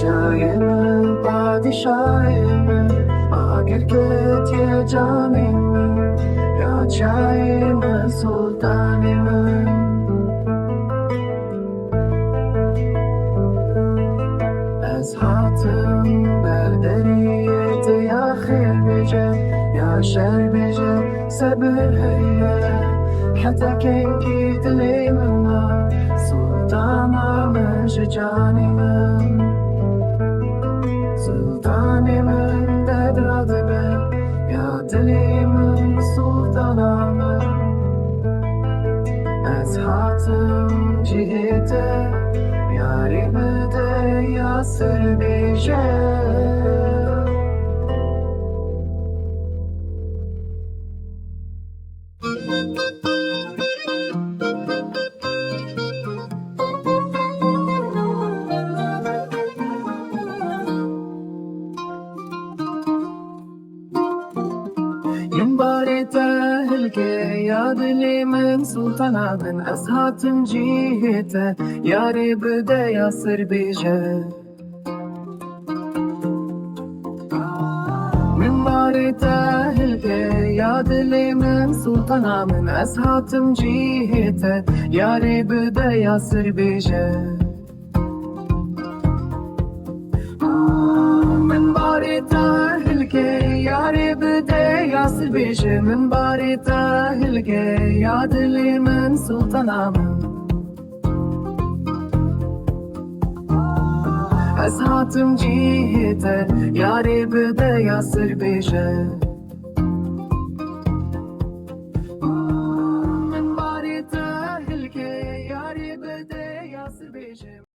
شايم padişahım Agirket ye canım Ya çayım sultanım Ez hatım berderiyete ya khir bece Ya şer bece sabır heye Hatta kenki dilimna Sultanım canım Sultanımın dedradı ben Ya dilimin sultanımı Ez hatım cihete Yarimi de yasır bece ينباري تهلكي يا دلي من سلطانة من أسهاتم جيهته يا ريب دا ياسر بيجه منباري تهلكي يا دلي من سلطانة من أسهاتم جيهته يا ريب دا ياسر بيجه منباري تهلكي يا ريب دا ياسر بيجه منباري تهلكي يا دلي من سلطانة أزهاتم جيهته يا ريب دا ياسر بيجه منباري تهلكي يا ريب دا ياسر بيجه